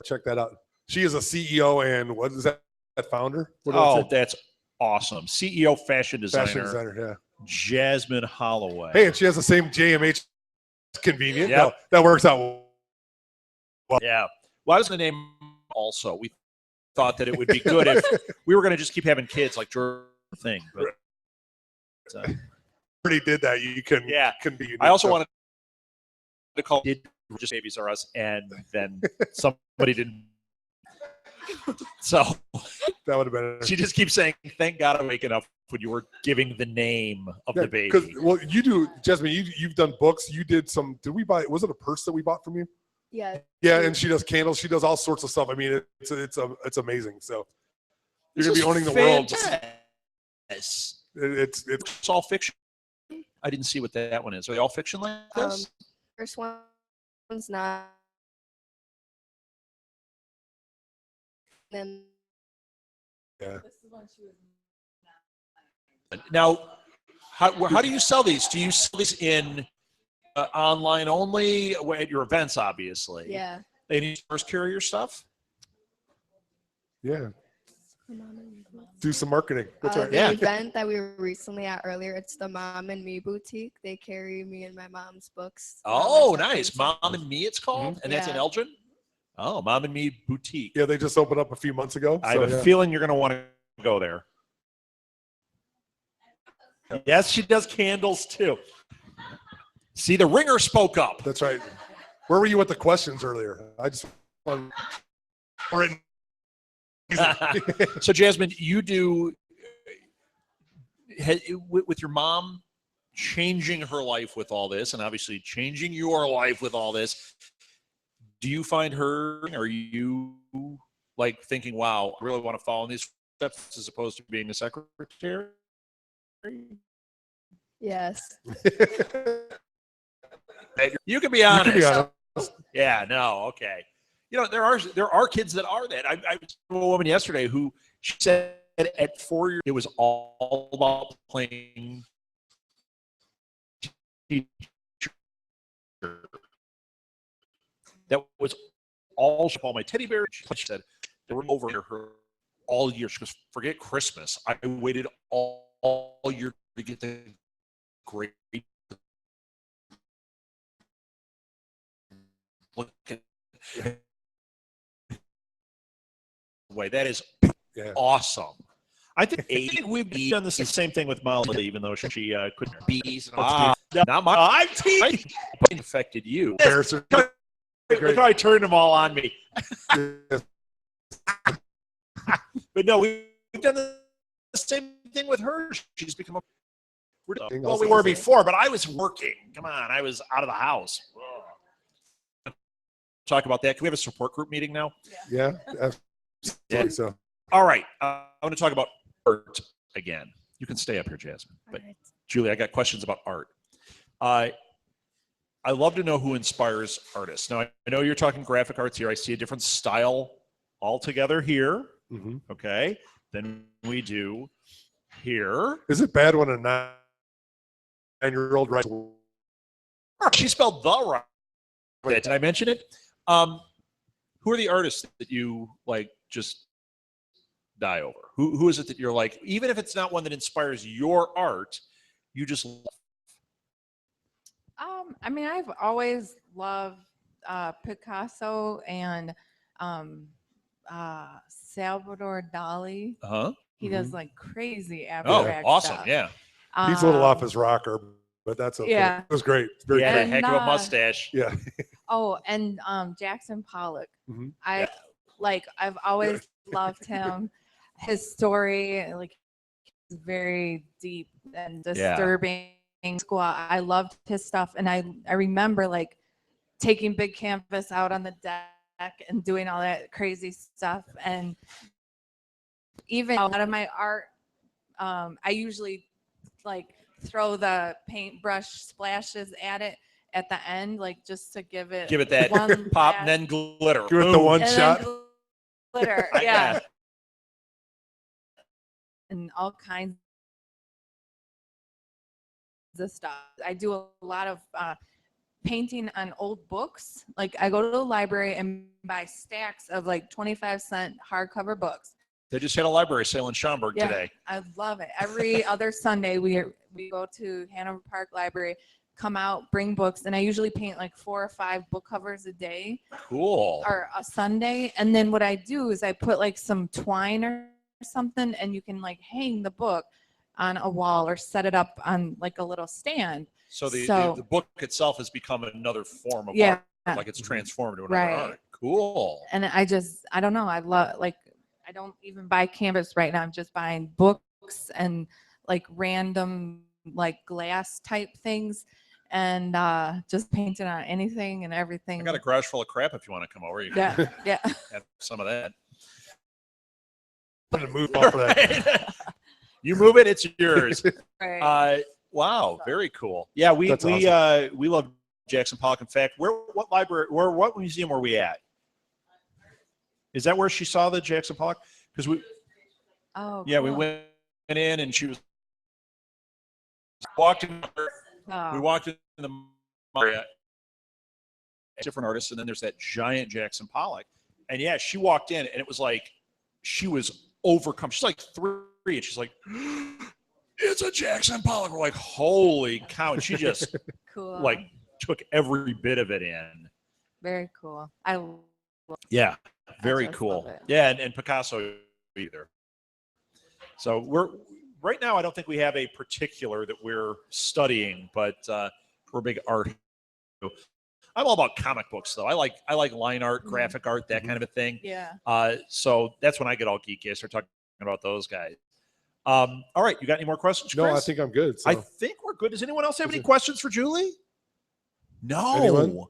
Check that out. She is a CEO and what is that founder?
That's awesome. CEO fashion designer.
Fashion designer, yeah.
Jasmine Holloway.
Hey, and she has the same JMH. Convenient.
Yep.
No, that works out well.
Yeah. Well, I was going to name also. We thought that it would be good if we were going to just keep having kids like Jordan thing. But
Already did that. You couldn't.
Yeah.
Couldn't be. Unique.
I also wanted to call it Just Babies Are Us, and then somebody didn't. So
that would have been.
She just keeps saying, "Thank God I'm waking up." When you were giving the name of the baby.
Because well, you do, Jasmine. You've done books. You did some. Did we buy? Was it a purse that we bought from you?
Yeah.
Yeah, and she does candles. She does all sorts of stuff. I mean, it's amazing. So you're gonna be owning the world.
Yes.
It's
all fiction. I didn't see what that one is. Are they all fiction like this?
First one's not. Then.
Yeah.
Now, how do you sell these? Do you sell these in online only at your events, obviously?
Yeah.
Any first carry your stuff?
Yeah. Do some marketing. That's right.
The event that we were recently at earlier, it's the Mom and Me boutique. They carry me and my mom's books.
Oh, nice. Mom and Me, it's called? And that's in
Yeah.
Elgin? Oh, Mom and Me boutique.
Yeah, they just opened up a few months ago.
I have a feeling you're going to want to go there. Yes, she does candles too. See, the ringer spoke up.
That's right. Where were you with the questions earlier? I just want.
So, Jasmine, you do with your mom changing her life with all this, and obviously changing your life with all this. Do you find her? Are you like thinking, "Wow, I really want to follow in these steps," as opposed to being the secretary?
Yes.
You can be honest.
You can be honest.
Yeah, no, okay. You know, there are kids that are that. I was with a woman yesterday who she said at 4 years it was all about playing teacher. That was all my teddy bears. She said they were over her all year. She goes, forget Christmas. I waited all year to get the great look at way. That is awesome. I think we've done the same thing with Molly, even though she couldn't bees. Not my. I'm teaching, but it affected you. Look how I turned them all on me. But no, we've done the same thing with her. She's become a. Well, we were before, but I was working. Come on, I was out of the house. Talk about that. Can we have a support group meeting now?
Yeah. Yeah. So.
All right. I want to talk about art again. You can stay up here, Jasmine. But Julie, I got questions about art. I love to know who inspires artists. Now, I know you're talking graphic arts here. I see a different style altogether here.
Mm-hmm.
Okay. Then we do here.
Is it bad when a 9-year-old writes?
She spelled the right. Did I mention it? Who are the artists that you like just die over? Who is it that you're like, even if it's not one that inspires your art, you just love?
I mean, I've always loved Picasso and Salvador Dali.
Uh-huh.
He does like crazy abstract
awesome.
stuff.
Yeah.
He's a little off his rocker, but that's okay.
Yeah.
It was great. Very
had
great.
a heck of a mustache.
Yeah.
Oh, and Jackson Pollock.
Mm-hmm.
I've always loved him. His story, like, is very deep and disturbing. I loved his stuff, and I remember like taking big canvas out on the deck and doing all that crazy stuff. And even out of my art, I usually like throw the paintbrush splashes at it at the end, like just to give it
that
one
pop and then glitter.
Give it the one
and
shot.
then glitter, yeah, and all kinds of stuff. I do a lot of painting on old books. Like I go to the library and buy stacks of like 25-cent hardcover books.
They just had a library sale in Schaumburg today.
I love it. Every other Sunday we go to Hanover Park Library, come out, bring books, and I usually paint like 4 or 5 book covers a day.
Cool.
Or a Sunday. And then what I do is I put like some twine or something, and you can like hang the book on a wall or set it up on like a little stand.
So the book itself has become another form of art, like it's transformed into another art. Cool.
And I don't know. I love, like, I don't even buy canvas right now. I'm just buying books and like random like glass type things, and just painting on anything and everything.
I got a garage full of crap if you want to come over. You
can
have some of that.
I'm going to move off of that.
You move it, it's yours.
Right.
Wow, very cool. Yeah, we love Jackson Pollock. In fact, what museum were we at? Is that where she saw the Jackson Pollock? Because we we went in and she was walked in. We walked in the area, different artists, and then there's that giant Jackson Pollock. And yeah, she walked in and it was like she was overcome. She's like 3 and she's like, it's a Jackson Pollock. We're like, holy cow. And she just like took every bit of it in.
Very cool.
Very cool. Yeah, and Picasso either. So we're right now, I don't think we have a particular that we're studying, but we're big art. I'm all about comic books, though. I like line art, graphic art, that kind of a thing.
Yeah.
So that's when I get all geeky. I start talking about those guys. All right, you got any more questions, Chris?
No, I think I'm good. So.
I think we're good. Does anyone else have any questions for Julie? No.
Anyone?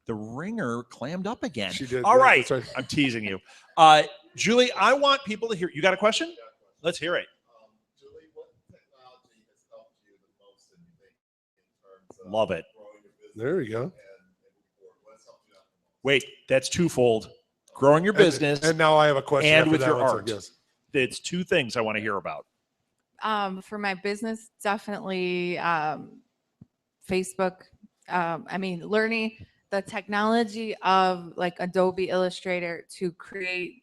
The ringer clammed up again.
She did.
All right.
Sorry.
I'm teasing you. Julie, I want people to hear. You got a question? Let's hear it.
Julie, what technology has helped you the most in terms of
Love it.
growing your business?
There you go.
What's helped you out the most?
Wait, that's twofold. Growing your business
and now I have a question.
and
after
with
that
your
one, so
art.
yes.
It's 2 things I want to hear about.
For my business, definitely Facebook. Learning the technology of like Adobe Illustrator to create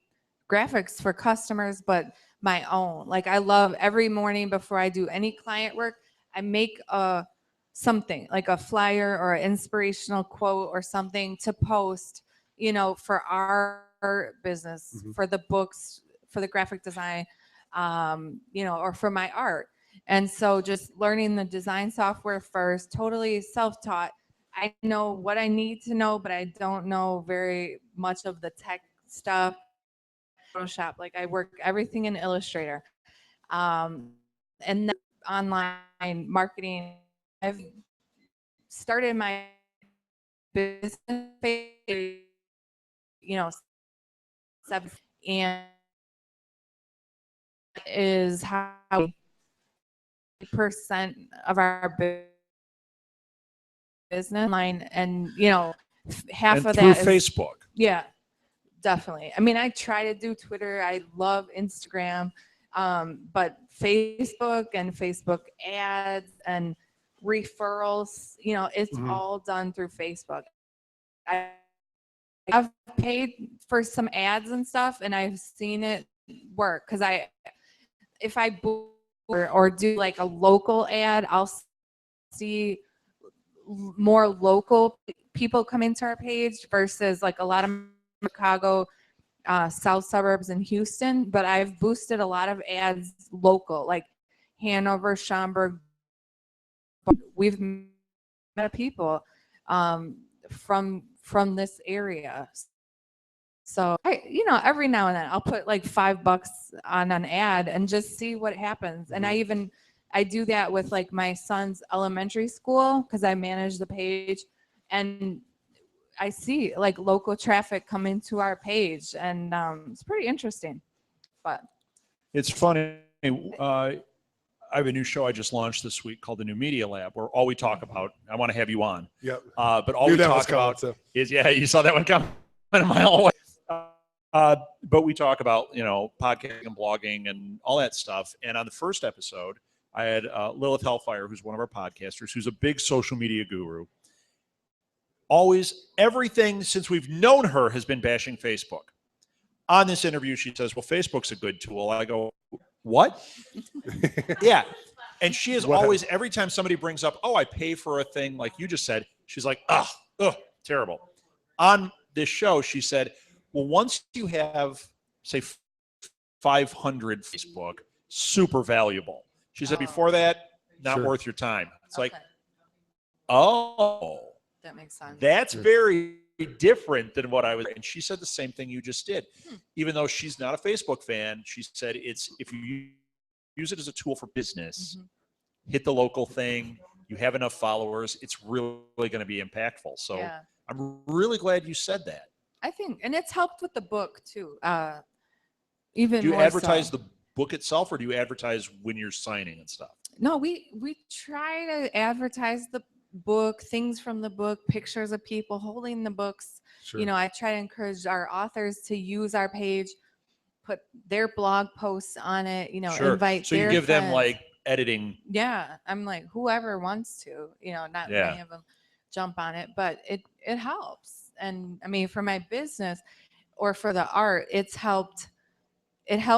graphics for customers, but my own. Like I love every morning before I do any client work, I make something like a flyer or an inspirational quote or something to post, for our business, for the books, for the graphic design, or for my art. And so just learning the design software first, totally self-taught. I know what I need to know, but I don't know very much of the tech stuff. Photoshop, like I work everything in Illustrator. And then online marketing, I've started my business page, 7, and is how percent of our business line, and half
and
of
through
that is
Facebook.
Yeah, definitely. I mean, I try to do Twitter. I love Instagram, but Facebook and Facebook ads and referrals, it's all done through Facebook. I've paid for some ads and stuff, and I've seen it work because if I book or do like a local ad, I'll see more local people come into our page versus like a lot of Chicago, south suburbs in Houston. But I've boosted a lot of ads local, like Hanover, Schaumburg. We've met people from this area. So every now and then I'll put like $5 on an ad and just see what happens. And I do that with like my son's elementary school because I manage the page, and I see like local traffic come into our page, and it's pretty interesting. But
it's funny. I have a new show I just launched this week called the New Media Lab, where all we talk about. I want to have you on.
Yep.
But all we talk about is you saw that one coming a mile away. But we talk about, podcasting and blogging and all that stuff. And on the first episode, I had Lilith Hellfire, who's one of our podcasters, who's a big social media guru. Always, everything since we've known her has been bashing Facebook. On this interview, she says, well, Facebook's a good tool. I go, what? Yeah. And she is
What?
always, every time somebody brings up, oh, I pay for a thing like you just said, she's like, ugh, terrible. On this show, she said, well, once you have, say, 500 Facebook, super valuable. She said, before that, not
Sure.
worth your time. It's like,
Okay.
oh,
That makes sense.
that's very different than what I was. And she said the same thing you just did.
Hmm.
Even though she's not a Facebook fan, she said it's if you use it as a tool for business, hit the local thing, you have enough followers, it's really going to be impactful. So
Yeah.
I'm really glad you said that.
I think, and it's helped with the book too. Even
Do you
more
advertise
so.
the book itself, or do you advertise when you're signing and stuff?
No, we try to advertise the book, things from the book, pictures of people holding the books.
Sure.
You know, I try to encourage our authors to use our page, put their blog posts on it, you know,
Sure.
invite
So you
their
give them
friends.
like editing.
Yeah, I'm like whoever wants to, you know, not
Yeah.
many of them jump on it, but it helps. And I mean, for my business or for the art, it helped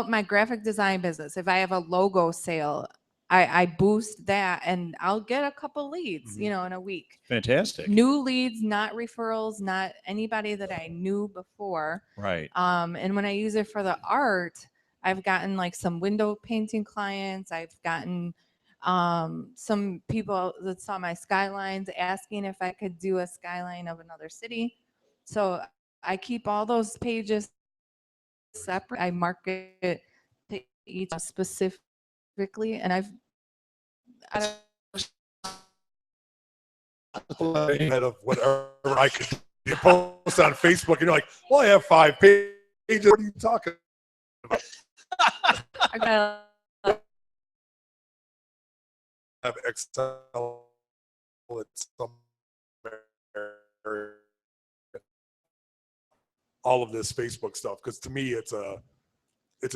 my graphic design business. If I have a logo sale, I boost that and I'll get a couple leads, you know, in a week.
Fantastic.
New leads, not referrals, not anybody that I knew before.
Right.
And when I use it for the art, I've gotten like some window painting clients. I've gotten some people that saw my skylines asking if I could do a skyline of another city. So I keep all those pages separate. I market to each specifically, and I
Ahead of whatever I could post on Facebook, and you're like, well, I have 5 pages. What are you talking about?
I got
I have Excel at somewhere. All of this Facebook stuff, because to me it's a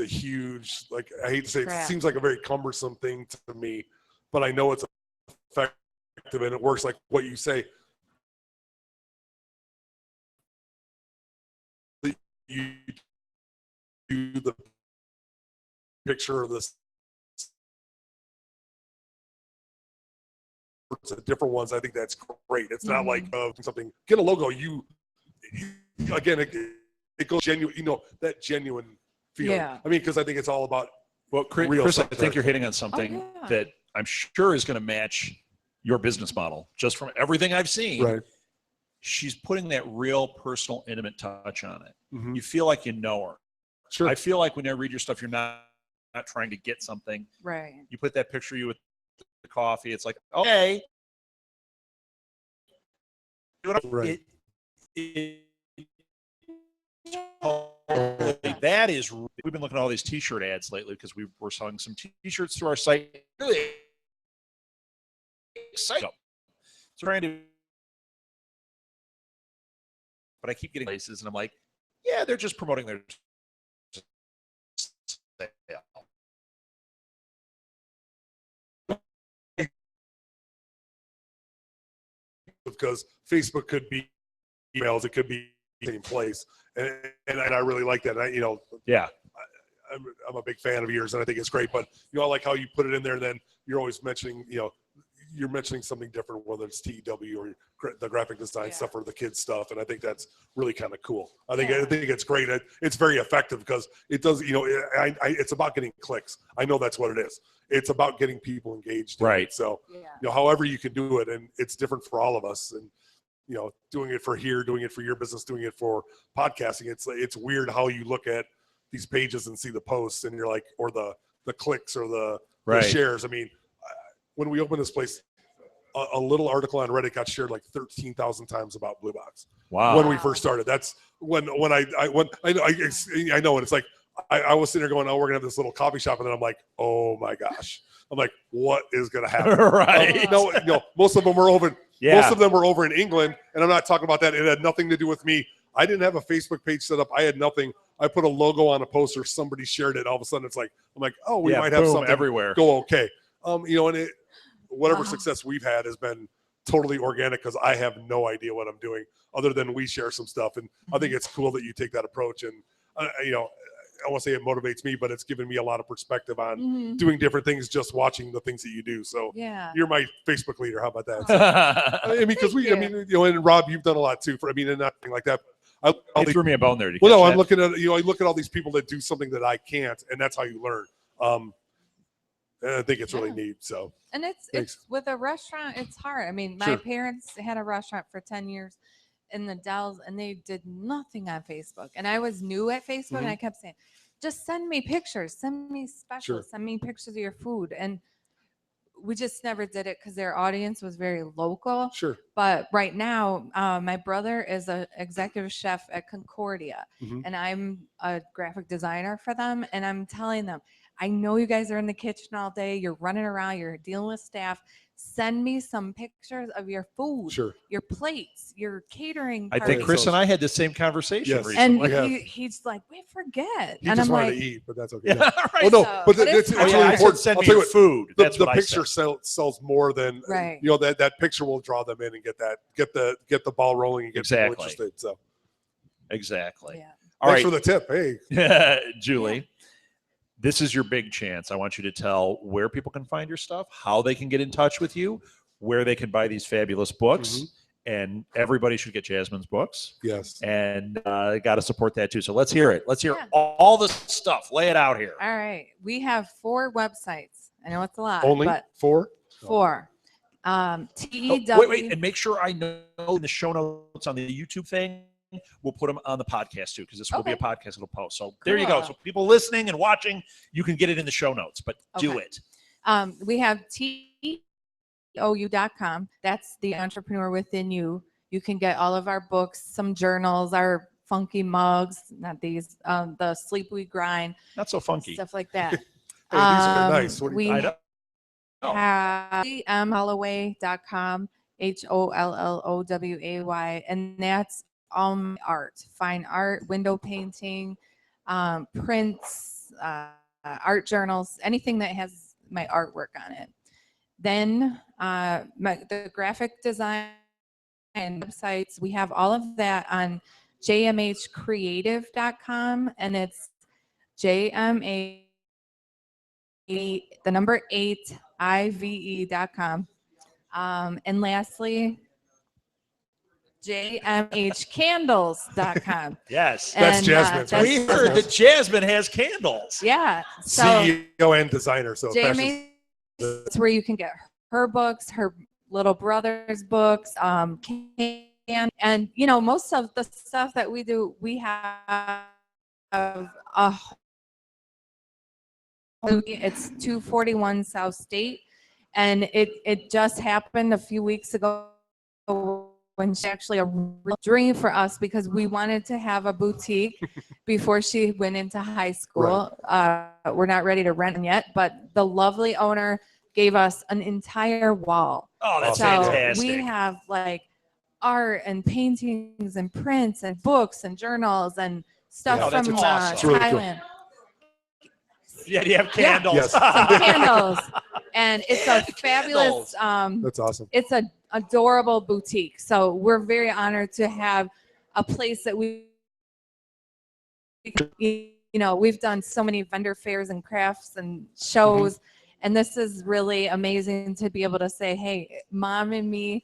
huge, like, I hate to say it,
Crap.
seems like a very cumbersome thing to me, but I know it's effective and it works like what you say. You do the picture of this, different ones. I think that's great. It's not like something, get a logo. You again, it goes genuine, you know, that genuine feeling.
Yeah.
I mean, because I think it's all about
Well, Chris,
real
I
stuff.
think you're hitting on something
yeah.
that I'm sure is going to match your business model. Just from everything I've seen,
right.
she's putting that real personal, intimate touch on it.
Mhm.
You feel like you know her.
Sure.
I feel like when I read your stuff, you're not trying to get something.
right.
You put that picture of you with the coffee. It's like, okay.
Right.
That is, we've been looking at all these T-shirt ads lately because we were selling some T-shirts through our site. Really excited. So trying to, but I keep getting places, and I'm like, yeah, they're just promoting their sale.
Because Facebook could be emails, it could be the same place, and I really like that.
Yeah.
I'm a big fan of yours, and I think it's great. But I like how you put it in there. And then you're always mentioning, you're mentioning something different, whether it's TEW or the graphic design stuff or the kids stuff. And I think that's really kind of cool. I think it's great. It's very effective because it does. It's about getting clicks. I know that's what it is. It's about getting people engaged.
Right.
So however you can do it, and it's different for all of us. And doing it for here, doing it for your business, doing it for podcasting. It's weird how you look at these pages and see the posts, and you're like, or the clicks or the shares. I mean, when we opened this place, a little article on Reddit got shared like 13,000 times about Blue Box.
Wow.
When we first started, that's when I know, and it's like I was sitting there going, oh, we're gonna have this little coffee shop, and then I'm like, oh my gosh, I'm like, what is gonna happen?
Right.
Most of them were over.
Yeah.
Most of them were over in England, and I'm not talking about that. It had nothing to do with me. I didn't have a Facebook page set up. I had nothing. I put a logo on a poster. Somebody shared it. All of a sudden, it's like, I'm like, oh, we might have
boom,
something
everywhere.
go okay. And whatever success we've had has been totally organic because I have no idea what I'm doing other than we share some stuff. And I think it's cool that you take that approach. And won't say it motivates me, but it's given me a lot of perspective on
Mhm.
doing different things, just watching the things that you do. So
Yeah.
you're my Facebook leader. How about that? So, I mean, because
Thank you.
and Rob, you've done a lot too. And nothing like that.
He threw me a bone there.
Well, no, I'm looking at I look at all these people that do something that I can't, and that's how you learn. And I think it's really neat. So,
and it's with a restaurant, it's hard. I mean, my parents had a restaurant for 10 years in the Dells, and they did nothing on Facebook. And I was new at Facebook, and I kept saying, just send me pictures, send me specials, send me pictures of your food. And we just never did it because their audience was very local.
Sure.
But right now, my brother is an executive chef at Concordia, and I'm a graphic designer for them. And I'm telling them, I know you guys are in the kitchen all day. You're running around. You're dealing with staff. Send me some pictures of your food, your plates, your catering.
I think Chris and I had the same conversation
recently. And he's like, we forget.
He
and
just
I'm
wanted
like,
to eat, but that's okay.
Yeah, right.
Oh no, but it's really important.
Send
I'll
me
tell you
your food. That's
the
what
picture
I said.
sells more than that picture will draw them in and get the ball rolling and get people interested. So
exactly.
Yeah.
Thanks for the tip. Hey,
Julie. This is your big chance. I want you to tell where people can find your stuff, how they can get in touch with you, where they can buy these fabulous books. And everybody should get Jasmine's books.
Yes.
And got to support that too. So let's hear it. Let's hear all the stuff. Lay it out here.
All right. We have 4 websites. I know it's a lot.
Only
but
4?
4.
TEW. Wait. And make sure I know in the show notes on the YouTube thing, we'll put them on the podcast too, because this will be a podcast it'll post. So there you go. So people listening and watching, you can get it in the show notes, but do it.
We have TOU.com. That's the entrepreneur within you. You can get all of our books, some journals, our funky mugs, not these, the Sleep We Grind.
Not so funky.
Stuff like that.
These are nice. What do you
have Holloway.com, HOLLOWAY, and that's all my art, fine art, window painting, prints, art journals, anything that has my artwork on it. Then the graphic design and websites, we have all of that on jmhcreative.com, and it's JMA, the number 8 IVE.com. And lastly, jmhcandles.com.
Yes.
That's Jasmine's.
We heard that Jasmine has candles.
Yeah. So
CEO and designer. So
that's where you can get her books, her little brother's books, and most of the stuff that we do, we have it's 241 South State, and it just happened a few weeks ago when she actually a real dream for us, because we wanted to have a boutique before she went into high school. We're not ready to rent yet, but the lovely owner gave us an entire wall.
Oh, that's fantastic.
We have like art and paintings and prints and books and journals and stuff from
awesome.
Thailand.
Cool. Yeah, you have candles.
Yes.
Some candles. And it's a fabulous,
that's awesome.
It's an adorable boutique. So we're very honored to have a place that we've done so many vendor fairs and crafts and shows. And this is really amazing to be able to say, hey, Mom and me,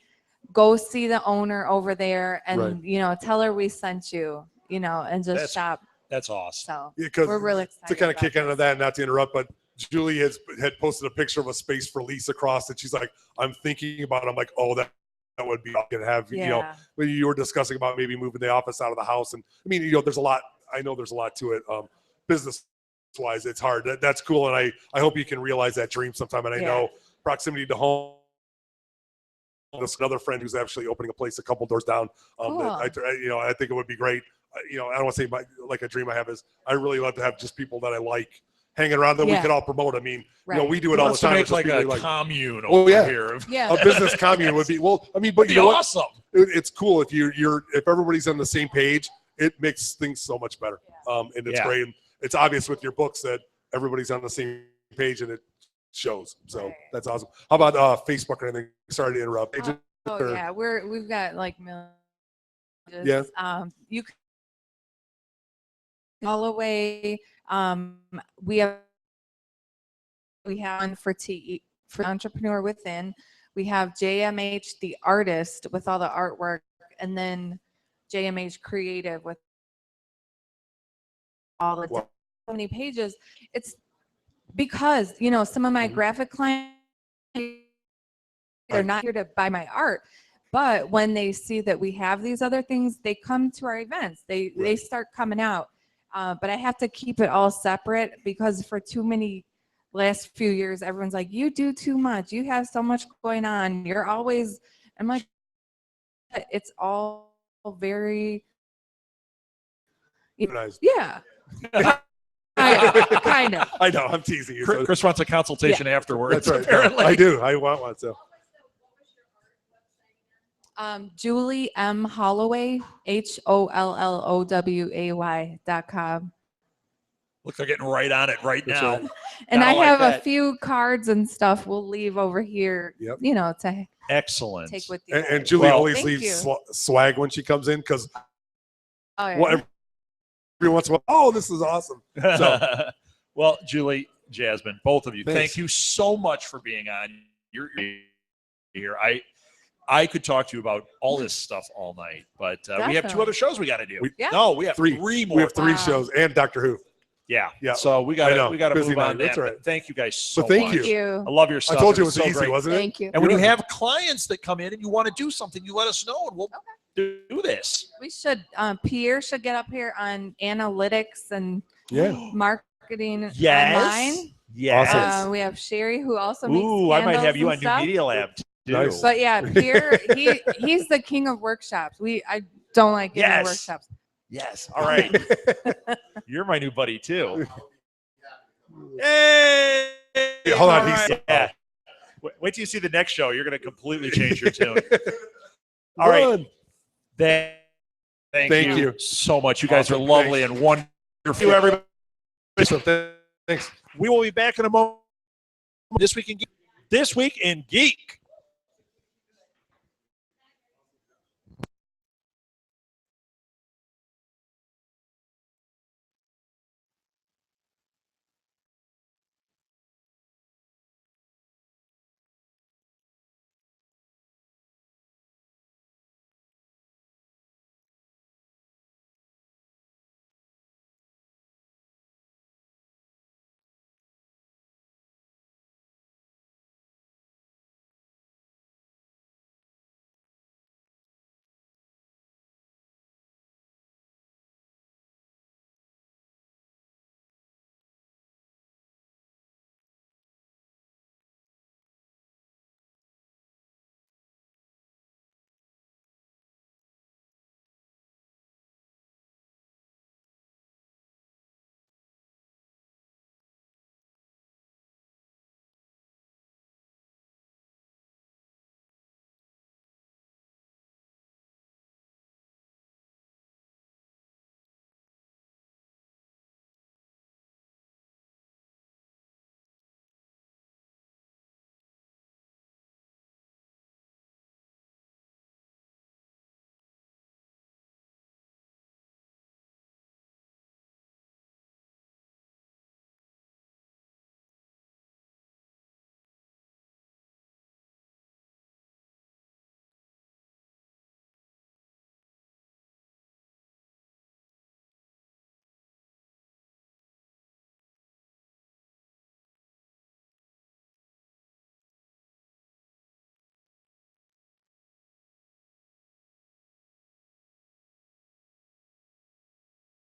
go see the owner over there and, tell her we sent you, and just shop.
That's awesome.
So we're really excited.
To kind of kick into that, not to interrupt, but Julie had posted a picture of a space for lease across it. She's like, I'm thinking about it. I'm like, oh, that would be awesome to have, when you were discussing about maybe moving the office out of the house. And I mean, there's a lot, I know there's a lot to it. Business wise, it's hard. That's cool. And I hope you can realize that dream sometime. And I know proximity to home. There's another friend who's actually opening a place a couple doors down.
Cool.
I think it would be great. I don't want to say like a dream I have is I really love to have just people that I like hanging around that we could all promote. I mean, we do it all the time.
It's like a commune over here.
Yeah.
A business commune would be, but
awesome.
It's cool if if everybody's on the same page, it makes things so much better. And it's great. And it's obvious with your books that everybody's on the same page and it shows. So that's awesome. How about Facebook or anything? Sorry to interrupt.
Yeah, we've got like millions.
Yeah.
You can Holloway, We have one for TE for Entrepreneur Within. We have JMH the artist with all the artwork, and then JMH Creative with all the so many pages. It's because some of my graphic clients, they're not here to buy my art, but when they see that we have these other things, they come to our events. They start coming out. But I have to keep it all separate because for too many last few years, everyone's like, you do too much. You have so much going on. You're always, I'm like, it's all very, yeah. Kind of.
I know. I'm teasing you.
Chris wants a consultation afterwards.
That's right.
Apparently.
I do. I want one. So.
Julie M. Holloway, HOLLOWAY.com.
Look, they're getting right on it right now.
Right.
And I have a few cards and stuff we'll leave over here, to
excellent
take with you.
And Julie always leaves swag when she comes in because every once in a while, this is awesome. So.
Well, Julie, Jasmine, both of you,
thanks.
Thank you so much for being on. You're here. I could talk to you about all this stuff all night, but we have 2 other shows we got to do. We have 3 more.
We have 3 shows and Doctor Who.
Yeah. So we got to move on.
That's right.
Thank you guys so much.
Thank you.
I love your stuff.
I told you it was
so
easy,
great.
wasn't it?
Thank you.
And when you have clients that come in and you want to do something, you let us know and we'll do this.
We should. Pierre should get up here on analytics and marketing online.
Yes.
Awesome.
We have Sherry who also makes
I might have you on
stuff.
New Media Lab too.
Nice.
But yeah, Pierre, he's the king of workshops. I don't like giving workshops.
Yes. All right. You're my new buddy too. Hey.
Hold on.
Yeah. Wait till you see the next show. You're going to completely change your tune. All right. Thank you so much. You guys are lovely and wonderful. Everybody.
Thanks.
We will be back in a moment. This week in Geek.